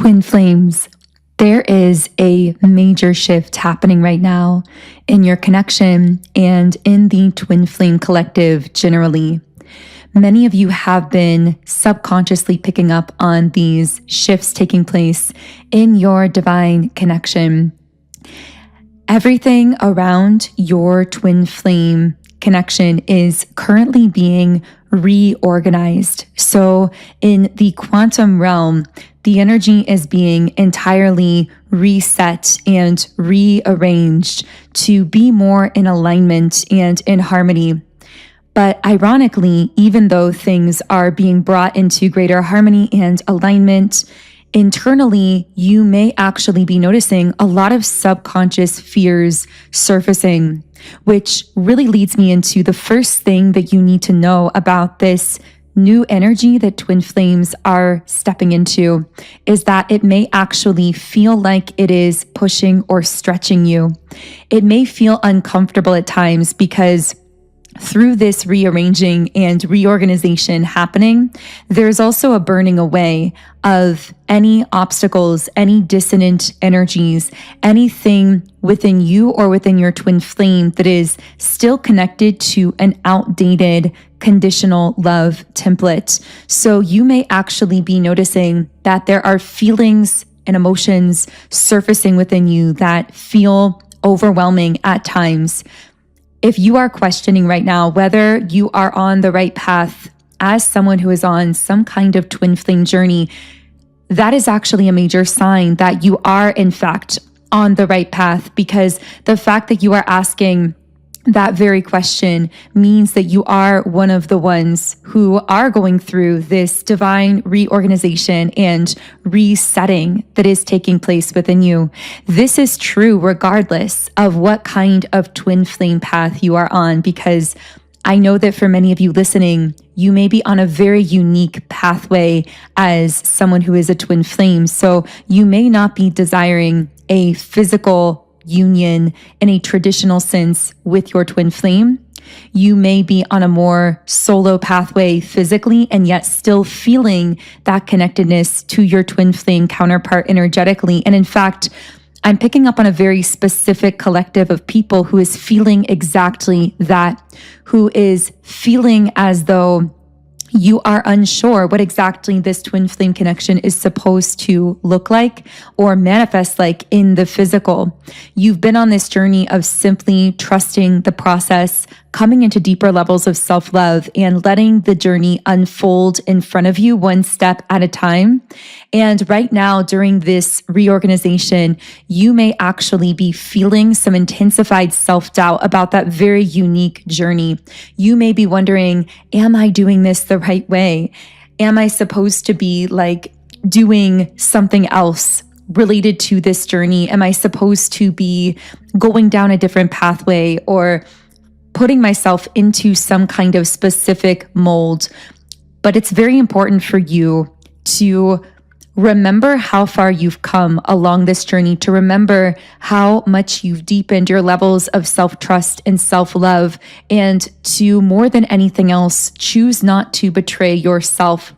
Twin flames, there is a major shift happening right now in your connection and in the twin flame collective generally. Many of you have been subconsciously picking up on these shifts taking place in your divine connection. Everything around your twin flame connection is currently being reorganized. So in the quantum realm, the energy is being entirely reset and rearranged to be more in alignment and in harmony. But ironically, even though things are being brought into greater harmony and alignment, internally, you may actually be noticing a lot of subconscious fears surfacing, which really leads me into the first thing that you need to know about this new energy that twin flames are stepping into is that it may actually feel like it is pushing or stretching you. It may feel uncomfortable at times because through this rearranging and reorganization happening, there's also a burning away of any obstacles, any dissonant energies, anything within you or within your twin flame that is still connected to an outdated conditional love template. So you may actually be noticing that there are feelings and emotions surfacing within you that feel overwhelming at times. If you are questioning right now whether you are on the right path as someone who is on some kind of twin flame journey, that is actually a major sign that you are in fact on the right path, because the fact that you are asking that very question means that you are one of the ones who are going through this divine reorganization and resetting that is taking place within you. This is true regardless of what kind of twin flame path you are on, because I know that for many of you listening, you may be on a very unique pathway as someone who is a twin flame. So you may not be desiring a physical union in a traditional sense with your twin flame. You may be on a more solo pathway physically and yet still feeling that connectedness to your twin flame counterpart energetically. And in fact, I'm picking up on a very specific collective of people who is feeling exactly that, who is feeling as though you are unsure what exactly this twin flame connection is supposed to look like or manifest like in the physical. You've been on this journey of simply trusting the process, coming into deeper levels of self-love and letting the journey unfold in front of you one step at a time. And right now, during this reorganization, you may actually be feeling some intensified self-doubt about that very unique journey. You may be wondering, am I doing this the right way? Am I supposed to be like doing something else related to this journey? Am I supposed to be going down a different pathway or putting myself into some kind of specific mold? But it's very important for you to remember how far you've come along this journey, to remember how much you've deepened your levels of self-trust and self-love, and to, more than anything else, choose not to betray yourself.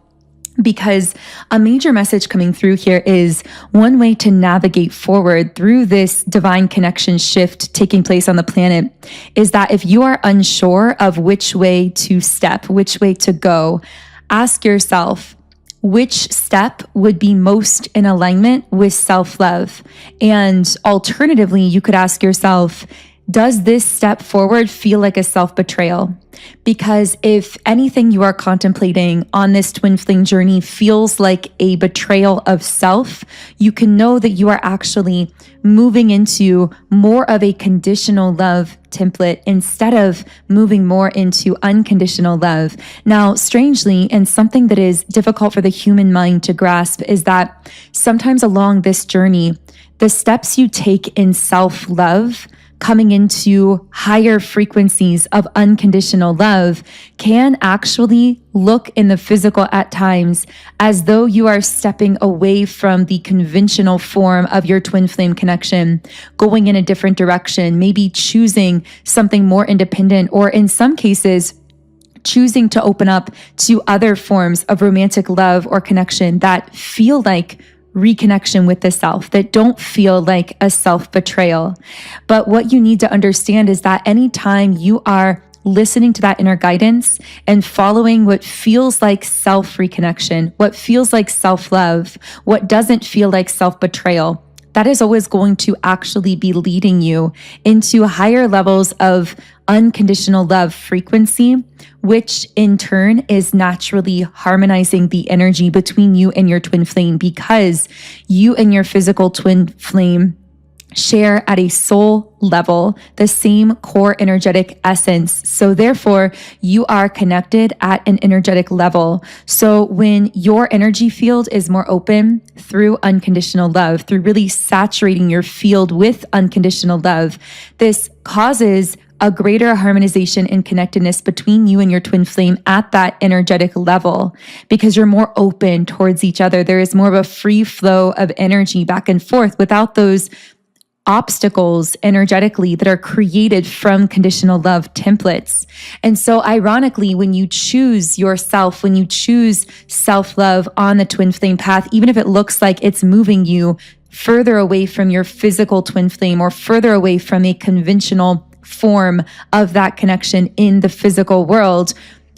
Because a major message coming through here is one way to navigate forward through this divine connection shift taking place on the planet is that if you are unsure of which way to step, which way to go, ask yourself, which step would be most in alignment with self-love? And alternatively, you could ask yourself, does this step forward feel like a self-betrayal? Because if anything you are contemplating on this twin flame journey feels like a betrayal of self, you can know that you are actually moving into more of a conditional love template instead of moving more into unconditional love. Now, strangely, and something that is difficult for the human mind to grasp is that sometimes along this journey, the steps you take in self-love coming into higher frequencies of unconditional love can actually look in the physical at times as though you are stepping away from the conventional form of your twin flame connection, going in a different direction, maybe choosing something more independent, or in some cases, choosing to open up to other forms of romantic love or connection that feel like reconnection with the self, that don't feel like a self-betrayal. But what you need to understand is that anytime you are listening to that inner guidance and following what feels like self-reconnection, what feels like self-love, what doesn't feel like self-betrayal, that is always going to actually be leading you into higher levels of unconditional love frequency, which in turn is naturally harmonizing the energy between you and your twin flame, because you and your physical twin flame share at a soul level the same core energetic essence. So therefore, you are connected at an energetic level. So when your energy field is more open through unconditional love, through really saturating your field with unconditional love, this causes a greater harmonization and connectedness between you and your twin flame at that energetic level, because you're more open towards each other. There is more of a free flow of energy back and forth without those obstacles energetically that are created from conditional love templates. And so ironically, when you choose yourself, when you choose self-love on the twin flame path, even if it looks like it's moving you further away from your physical twin flame or further away from a conventional form of that connection in the physical world,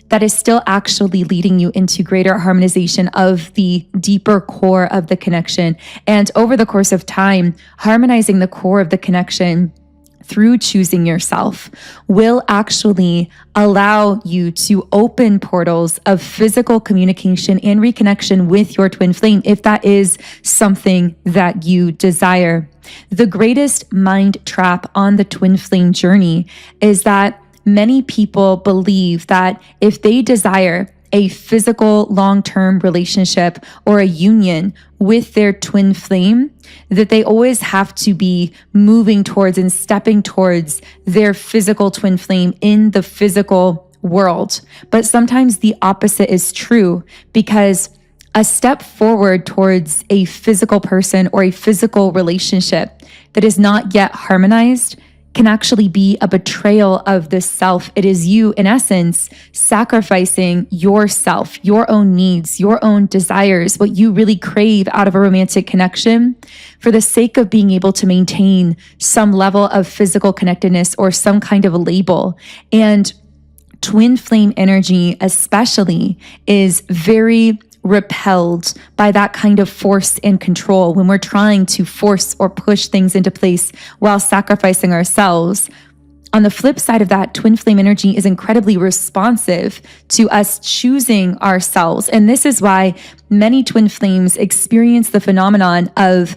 that is still actually leading you into greater harmonization of the deeper core of the connection. And over the course of time, harmonizing the core of the connection through choosing yourself will actually allow you to open portals of physical communication and reconnection with your twin flame, if that is something that you desire. The greatest mind trap on the twin flame journey is that many people believe that if they desire a physical long-term relationship or a union with their twin flame, that they always have to be moving towards and stepping towards their physical twin flame in the physical world. But sometimes the opposite is true, because a step forward towards a physical person or a physical relationship that is not yet harmonized can actually be a betrayal of the self. It is you, in essence, sacrificing yourself, your own needs, your own desires, what you really crave out of a romantic connection, for the sake of being able to maintain some level of physical connectedness or some kind of a label. And twin flame energy especially is very repelled by that kind of force and control when we're trying to force or push things into place while sacrificing ourselves. On the flip side of that, twin flame energy is incredibly responsive to us choosing ourselves. And this is why many twin flames experience the phenomenon of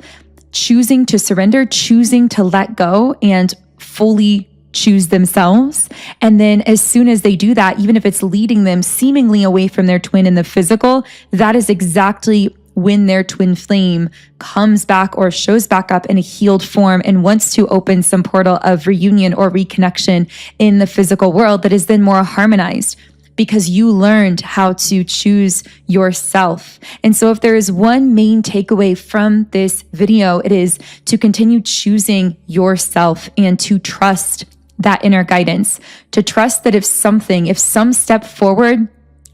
choosing to surrender, choosing to let go and fully choose themselves. And then as soon as they do that, even if it's leading them seemingly away from their twin in the physical, that is exactly when their twin flame comes back or shows back up in a healed form and wants to open some portal of reunion or reconnection in the physical world that is then more harmonized, because you learned how to choose yourself. And so if there is one main takeaway from this video, it is to continue choosing yourself and to trust that inner guidance, to trust that if some step forward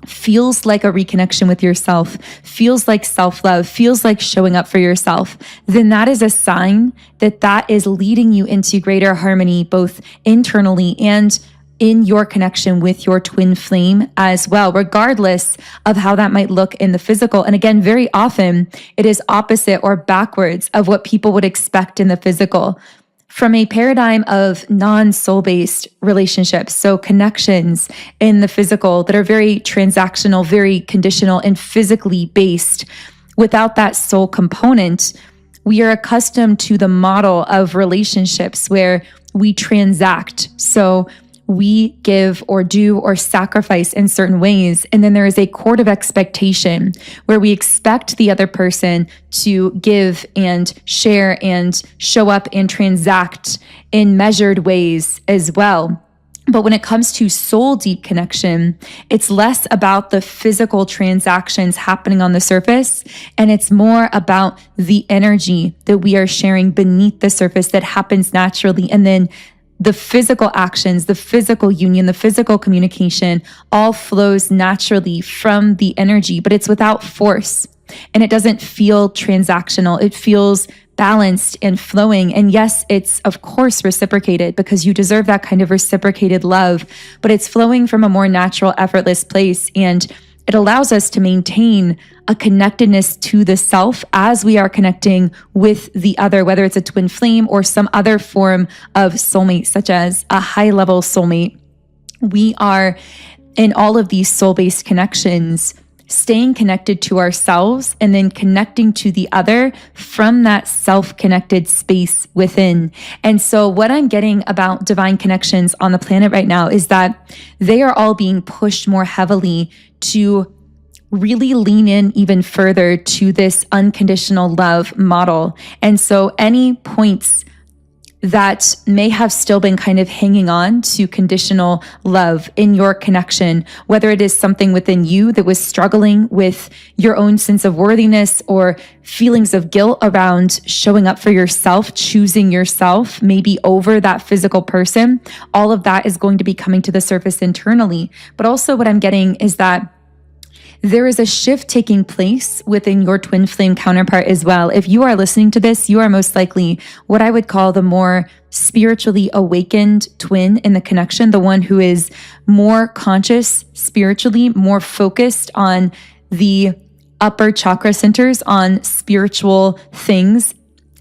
feels like a reconnection with yourself, feels like self-love, feels like showing up for yourself, then that is a sign that that is leading you into greater harmony, both internally and in your connection with your twin flame as well, regardless of how that might look in the physical. And again, very often it is opposite or backwards of what people would expect in the physical. From a paradigm of non-soul-based relationships, so connections in the physical that are very transactional, very conditional, and physically based, without that soul component, we are accustomed to the model of relationships where we transact. So we give or do or sacrifice in certain ways. And then there is a court of expectation where we expect the other person to give and share and show up and transact in measured ways as well. But when it comes to soul deep connection, it's less about the physical transactions happening on the surface, and it's more about the energy that we are sharing beneath the surface that happens naturally. And then the physical actions, the physical union, the physical communication all flows naturally from the energy, but it's without force. And it doesn't feel transactional. It feels balanced and flowing. And yes, it's of course reciprocated because you deserve that kind of reciprocated love, but it's flowing from a more natural, effortless place. And it allows us to maintain a connectedness to the self as we are connecting with the other, whether it's a twin flame or some other form of soulmate, such as a high-level soulmate. We are in all of these soul-based connections, staying connected to ourselves and then connecting to the other from that self-connected space within. And so what I'm getting about divine connections on the planet right now is that they are all being pushed more heavily to really lean in even further to this unconditional love model. And so any points that may have still been kind of hanging on to conditional love in your connection, whether it is something within you that was struggling with your own sense of worthiness or feelings of guilt around showing up for yourself, choosing yourself, maybe over that physical person, all of that is going to be coming to the surface internally. But also what I'm getting is that there is a shift taking place within your twin flame counterpart as well. If you are listening to this, you are most likely what I would call the more spiritually awakened twin in the connection, the one who is more conscious spiritually, more focused on the upper chakra centers, on spiritual things.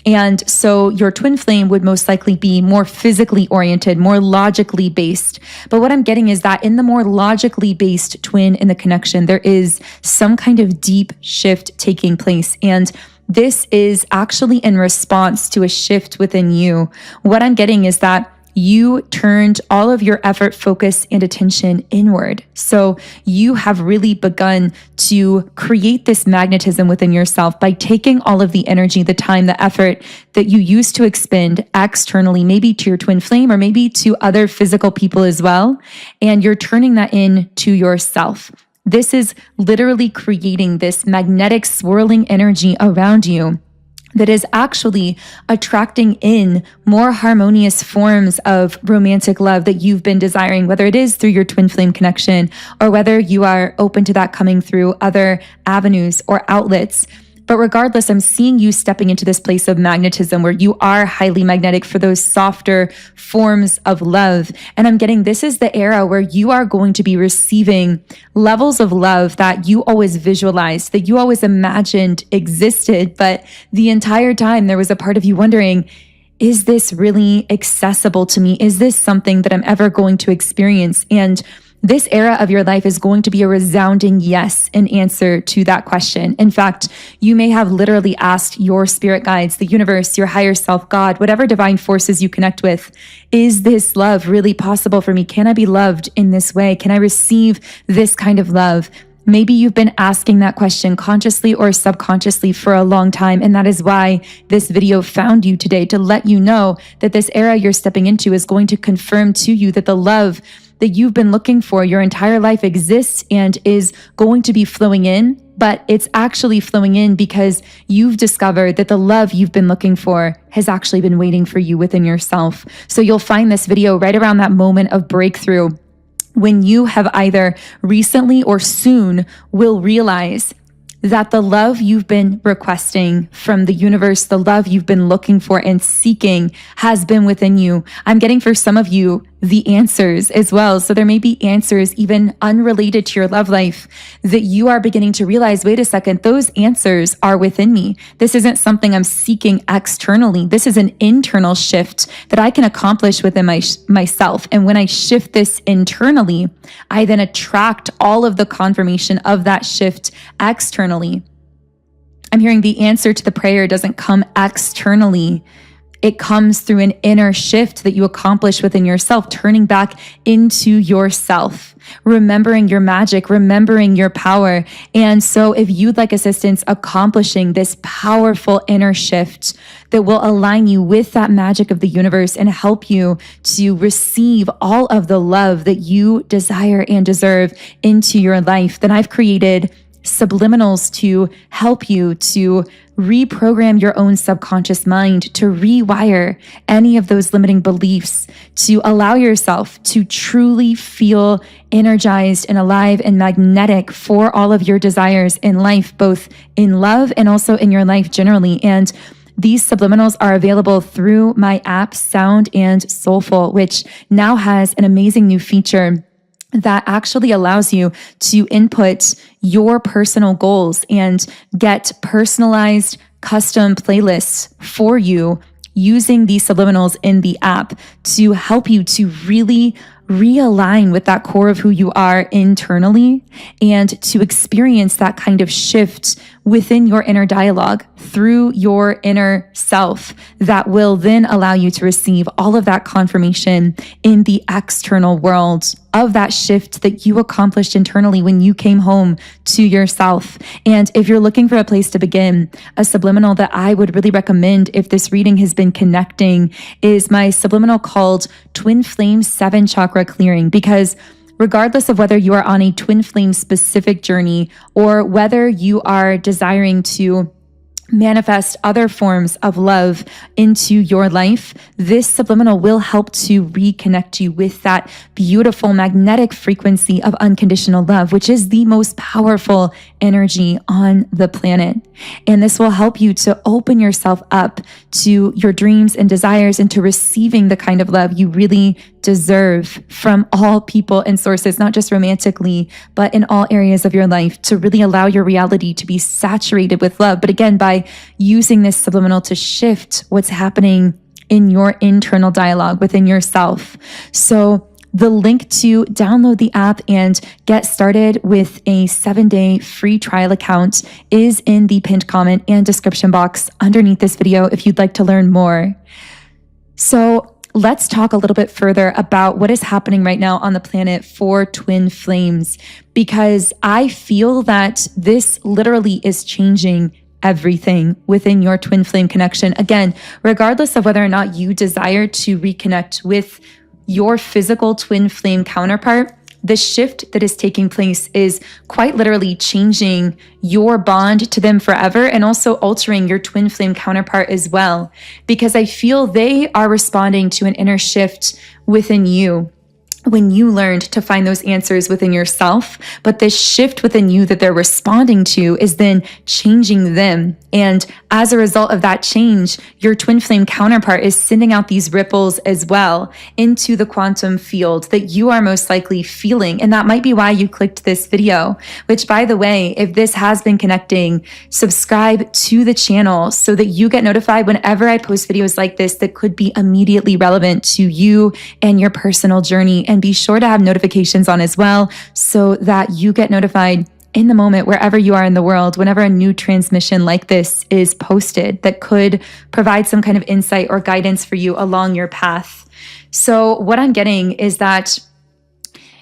And so your twin flame would most likely be more physically oriented, more logically based. But what I'm getting is that in the more logically based twin in the connection, there is some kind of deep shift taking place. And this is actually in response to a shift within you. What I'm getting is that you turned all of your effort, focus, and attention inward. So you have really begun to create this magnetism within yourself by taking all of the energy, the time, the effort that you used to expend externally, maybe to your twin flame or maybe to other physical people as well. And you're turning that into yourself. This is literally creating this magnetic swirling energy around you that is actually attracting in more harmonious forms of romantic love that you've been desiring, whether it is through your twin flame connection or whether you are open to that coming through other avenues or outlets. But regardless, I'm seeing you stepping into this place of magnetism where you are highly magnetic for those softer forms of love. And I'm getting this is the era where you are going to be receiving levels of love that you always visualized, that you always imagined existed. But the entire time there was a part of you wondering, is this really accessible to me? Is this something that I'm ever going to experience? And this era of your life is going to be a resounding yes in answer to that question. In fact, you may have literally asked your spirit guides, the universe, your higher self, God, whatever divine forces you connect with, is this love really possible for me? Can I be loved in this way? Can I receive this kind of love? Maybe you've been asking that question consciously or subconsciously for a long time, and that is why this video found you today, to let you know that this era you're stepping into is going to confirm to you that the love that you've been looking for your entire life exists and is going to be flowing in, but it's actually flowing in because you've discovered that the love you've been looking for has actually been waiting for you within yourself. So you'll find this video right around that moment of breakthrough when you have either recently or soon will realize that the love you've been requesting from the universe, the love you've been looking for and seeking has been within you. I'm getting for some of you the answers as well. So there may be answers even unrelated to your love life that you are beginning to realize, wait a second, those answers are within me. This isn't something I'm seeking externally. This is an internal shift that I can accomplish within myself. And when I shift this internally, I then attract all of the confirmation of that shift externally. I'm hearing the answer to the prayer doesn't come externally. It comes through an inner shift that you accomplish within yourself, turning back into yourself, remembering your magic, remembering your power. And so if you'd like assistance accomplishing this powerful inner shift that will align you with that magic of the universe and help you to receive all of the love that you desire and deserve into your life, then I've created subliminals to help you to reprogram your own subconscious mind, to rewire any of those limiting beliefs, to allow yourself to truly feel energized and alive and magnetic for all of your desires in life, both in love and also in your life generally. And these subliminals are available through my app, Sound and Soulful, which now has an amazing new feature that actually allows you to input your personal goals and get personalized custom playlists for you using these subliminals in the app to help you to really realign with that core of who you are internally and to experience that kind of shift within your inner dialogue through your inner self that will then allow you to receive all of that confirmation in the external world of that shift that you accomplished internally when you came home to yourself. And if you're looking for a place to begin, a subliminal that I would really recommend if this reading has been connecting is my subliminal called Twin Flame 7 Chakra Clearing, because regardless of whether you are on a twin flame specific journey or whether you are desiring to manifest other forms of love into your life, this subliminal will help to reconnect you with that beautiful magnetic frequency of unconditional love, which is the most powerful energy on the planet. And this will help you to open yourself up to your dreams and desires and to receiving the kind of love you really deserve from all people and sources, not just romantically, but in all areas of your life, to really allow your reality to be saturated with love. But again, by using this subliminal to shift what's happening in your internal dialogue within yourself. So the link to download the app and get started with a 7-day free trial account is in the pinned comment and description box underneath this video if you'd like to learn more. So let's talk a little bit further about what is happening right now on the planet for twin flames, because I feel that this literally is changing everything within your twin flame connection. Again, regardless of whether or not you desire to reconnect with your physical twin flame counterpart, the shift that is taking place is quite literally changing your bond to them forever and also altering your twin flame counterpart as well, because I feel they are responding to an inner shift within you when you learned to find those answers within yourself. But this shift within you that they're responding to is then changing them. And as a result of that change, your twin flame counterpart is sending out these ripples as well into the quantum field that you are most likely feeling. And that might be why you clicked this video, which, by the way, if this has been connecting, subscribe to the channel so that you get notified whenever I post videos like this that could be immediately relevant to you and your personal journey. And be sure to have notifications on as well so that you get notified in the moment, wherever you are in the world, whenever a new transmission like this is posted that could provide some kind of insight or guidance for you along your path. So what I'm getting is that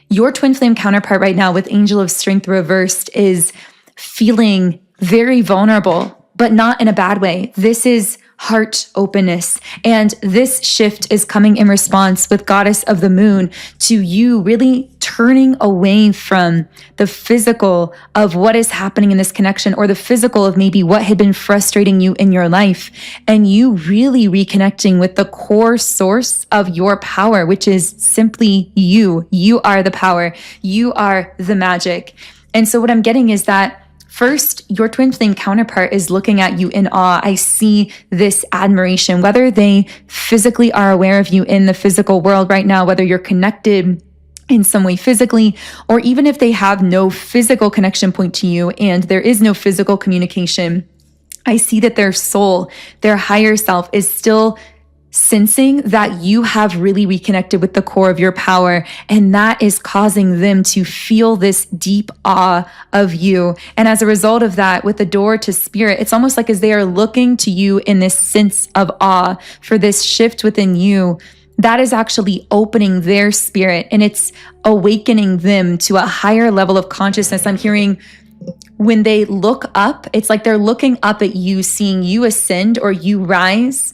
your twin flame counterpart right now with Angel of Strength reversed is feeling very vulnerable, but not in a bad way. This is heart openness. And this shift is coming in response with Goddess of the Moon to you really turning away from the physical of what is happening in this connection, or the physical of maybe what had been frustrating you in your life, and you really reconnecting with the core source of your power, which is simply you. You are the power. You are the magic. And so what I'm getting is that first, your twin flame counterpart is looking at you in awe. I see this admiration, whether they physically are aware of you in the physical world right now, whether you're connected in some way physically, or even if they have no physical connection point to you and there is no physical communication. I see that their soul, their higher self, is still sensing that you have really reconnected with the core of your power, and that is causing them to feel this deep awe of you. And as a result of that, with the door to spirit, it's almost like as they are looking to you in this sense of awe for this shift within you, that is actually opening their spirit and it's awakening them to a higher level of consciousness. I'm hearing when they look up, it's like they're looking up at you, seeing you ascend or you rise.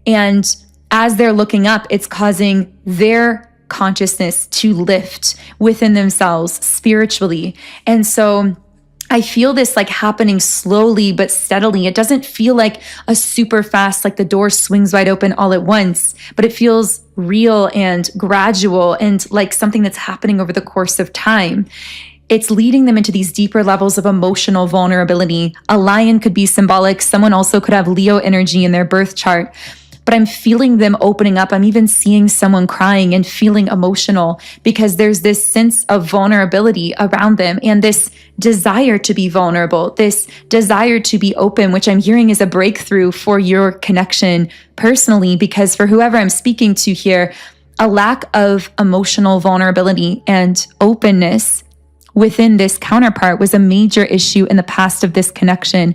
And as they're looking up, it's causing their consciousness to lift within themselves spiritually. And so I feel this like happening slowly but steadily. It doesn't feel like a super fast, like the door swings wide open all at once, but it feels real and gradual and like something that's happening over the course of time. It's leading them into these deeper levels of emotional vulnerability. A lion could be symbolic. Someone also could have Leo energy in their birth chart. But I'm feeling them opening up. I'm even seeing someone crying and feeling emotional because there's this sense of vulnerability around them and this desire to be vulnerable, this desire to be open, which I'm hearing is a breakthrough for your connection personally, because for whoever I'm speaking to here, a lack of emotional vulnerability and openness within this counterpart was a major issue in the past of this connection.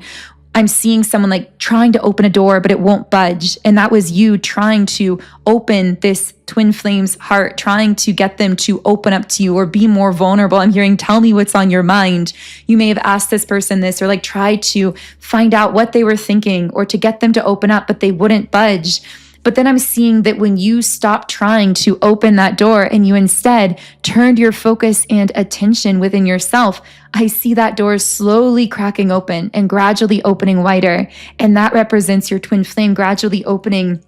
I'm seeing someone like trying to open a door, but it won't budge. And that was you trying to open this twin flame's heart, trying to get them to open up to you or be more vulnerable. I'm hearing, tell me what's on your mind. You may have asked this person this or like tried to find out what they were thinking or to get them to open up, but they wouldn't budge. But then I'm seeing that when you stopped trying to open that door and you instead turned your focus and attention within yourself, I see that door slowly cracking open and gradually opening wider. And that represents your twin flame gradually opening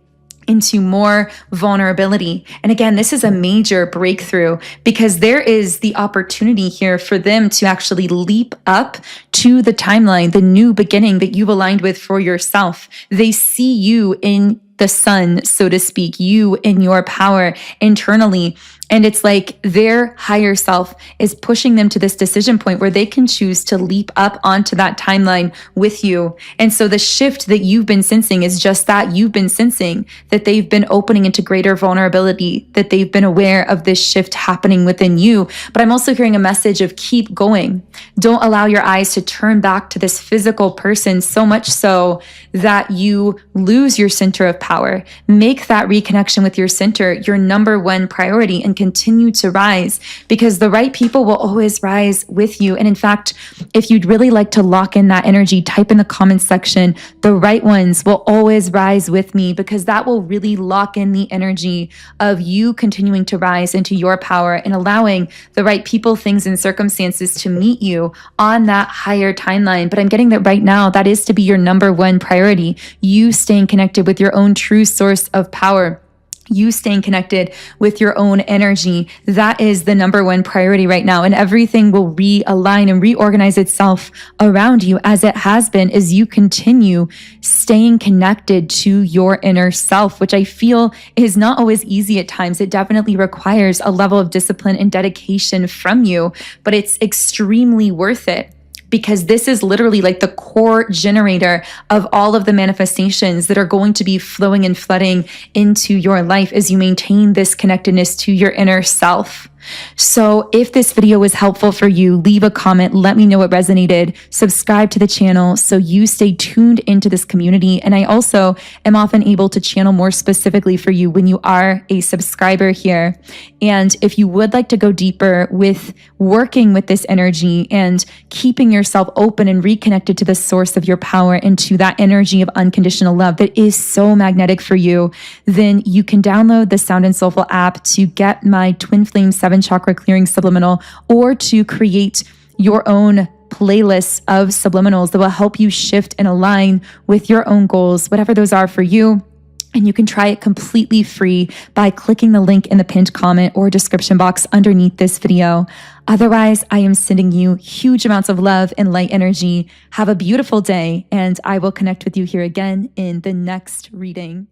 into more vulnerability. And again, this is a major breakthrough because there is the opportunity here for them to actually leap up to the timeline, the new beginning that you've aligned with for yourself. They see you in the sun, so to speak, you in your power internally. And it's like their higher self is pushing them to this decision point where they can choose to leap up onto that timeline with you. And so the shift that you've been sensing is just that you've been sensing that they've been opening into greater vulnerability, that they've been aware of this shift happening within you. But I'm also hearing a message of keep going. Don't allow your eyes to turn back to this physical person so much so that you lose your center of power. Make that reconnection with your center your number one priority and continue to rise, because the right people will always rise with you. And in fact, if you'd really like to lock in that energy, type in the comments section, the right ones will always rise with me, because that will really lock in the energy of you continuing to rise into your power and allowing the right people, things, and circumstances to meet you on that higher timeline. But I'm getting that right now, that is to be your number one priority. You staying connected with your own true source of power. You staying connected with your own energy. That is the number one priority right now. And everything will realign and reorganize itself around you as it has been as you continue staying connected to your inner self, which I feel is not always easy at times. It definitely requires a level of discipline and dedication from you, but it's extremely worth it. Because this is literally like the core generator of all of the manifestations that are going to be flowing and flooding into your life as you maintain this connectedness to your inner self. So if this video was helpful for you, leave a comment, let me know what resonated, subscribe to the channel so you stay tuned into this community. And I also am often able to channel more specifically for you when you are a subscriber here. And if you would like to go deeper with working with this energy and keeping yourself open and reconnected to the source of your power and to that energy of unconditional love that is so magnetic for you, then you can download the Sound and Soulful app to get my Twin Flame 7 chakra clearing subliminal, or to create your own playlists of subliminals that will help you shift and align with your own goals, whatever those are for you. And you can try it completely free by clicking the link in the pinned comment or description box underneath this video. Otherwise, I am sending you huge amounts of love and light energy. Have a beautiful day, and I will connect with you here again in the next reading.